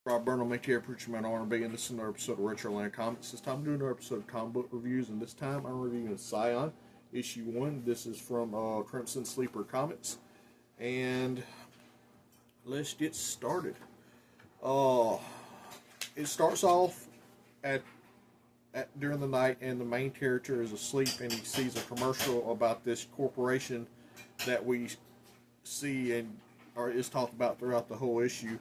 Rob Burnham, AKA Preacher Man R&B, and this is another episode of Retro Land Comics. This time I'm doing another episode of comic book reviews, and this time I'm reviewing Psion, issue 1. This is from Crimson Sleeper Comics, and let's get started. It starts off at during the night, and the main character is asleep, and he sees a commercial about this corporation that we see and is talked about throughout the whole issue.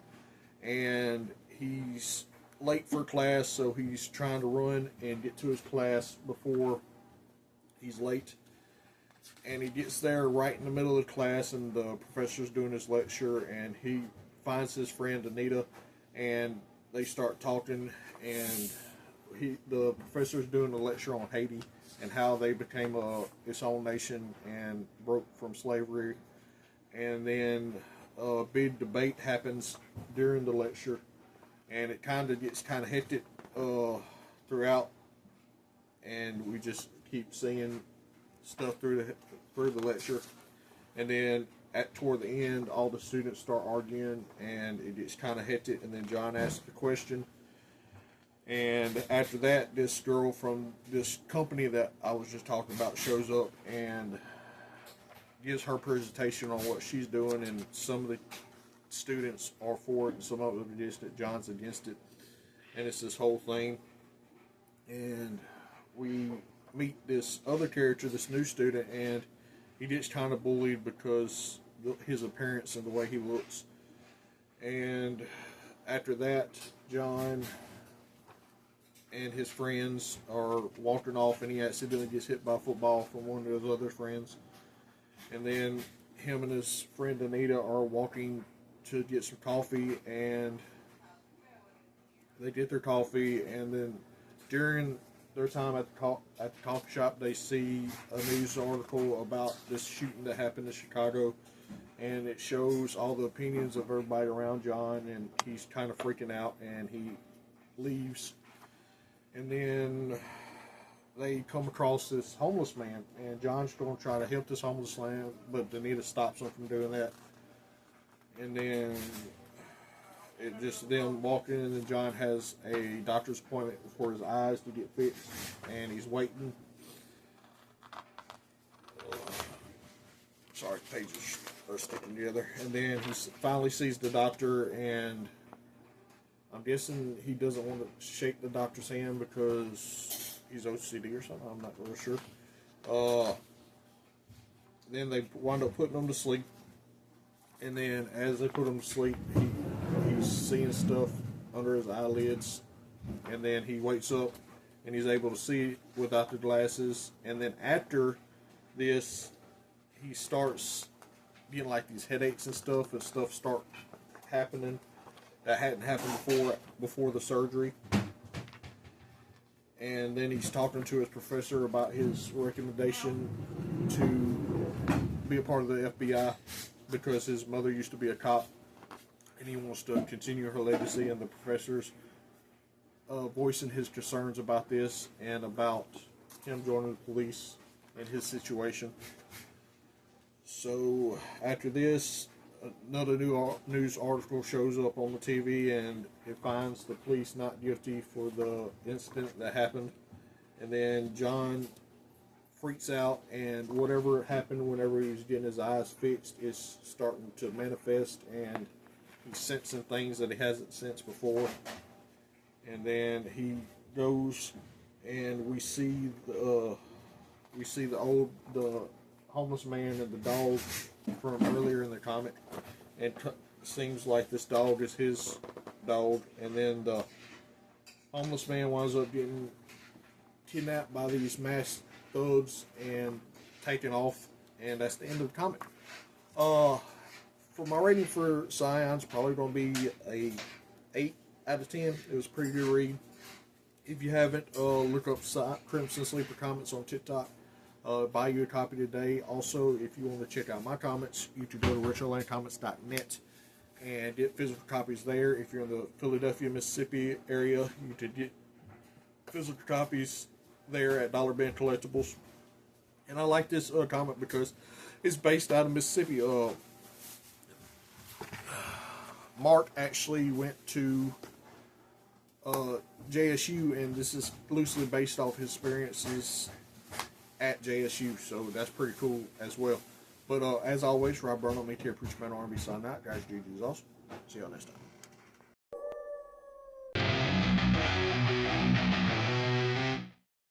And he's late for class, so he's trying to run and get to his class before he's late. And he gets there right in the middle of the class, and the professor's doing his lecture, and he finds his friend Anita, and they start talking, and the professor's doing a lecture on Haiti and how they became its own nation and broke from slavery. And then a big debate happens during the lecture, and it gets kind of hectic throughout, and we just keep seeing stuff through the lecture. And then toward the end, all the students start arguing, and it gets kind of hectic. And then John asks the question, and after that, this girl from this company that I was just talking about shows up and gives her presentation on what she's doing, and some of the students are for it and some of them are against it. John's against it, and it's this whole thing. And we meet this other character, this new student, and he gets kind of bullied because his appearance and the way he looks. And after that, John and his friends are walking off, and he accidentally gets hit by a football from one of his other friends. And then him and his friend Anita are walking to get some coffee, and they get their coffee, and then during their time at the coffee shop, they see a news article about this shooting that happened in Chicago, and it shows all the opinions of everybody around John, and he's kind of freaking out, and he leaves. And then they come across this homeless man, and John's going to try to help this homeless man, but Anita stops him from doing that. And then it just them walking, and then John has a doctor's appointment for his eyes to get fixed, and he's waiting. Sorry, pages are sticking together. And then he finally sees the doctor, and I'm guessing he doesn't want to shake the doctor's hand because he's OCD or something. I'm not really sure. Then they wind up putting him to sleep, and then as they put him to sleep, he's seeing stuff under his eyelids, and then he wakes up and he's able to see without the glasses. And then after this, he starts getting like these headaches and stuff start happening that hadn't happened before the surgery. And then he's talking to his professor about his recommendation to be a part of the FBI because his mother used to be a cop, and he wants to continue her legacy. And the professor's voicing his concerns about this and about him joining the police and his situation. So after this, another news article shows up on the TV, and it finds the police not guilty for the incident that happened. And then John freaks out, and whatever happened whenever he was getting his eyes fixed is starting to manifest, and he's sensing things that he hasn't sensed before. And then he goes, and we see the homeless man and the dog from earlier in the comic, and it seems like this dog is his dog. And then the homeless man winds up getting kidnapped by these masked thugs and taken off, and that's the end of the comic. For my rating for Psion, it's probably going to be a 8 out of 10. It was a pretty good read. If you haven't, look up Crimson Sleeper Comics on TikTok. Buy you a copy today. Also, if you want to check out my comics, you can go to retrolandcomics.net and get physical copies there. If you're in the Philadelphia, Mississippi area, you can get physical copies there at Dollar Bin Collectibles. And I like this comic because it's based out of Mississippi. Mark actually went to JSU, and this is loosely based off his experiences at JSU, so that's pretty cool as well. But as always, Rob Burnham, ATR Preacher Man R&B sign out. Guys, GG is awesome. See y'all next time.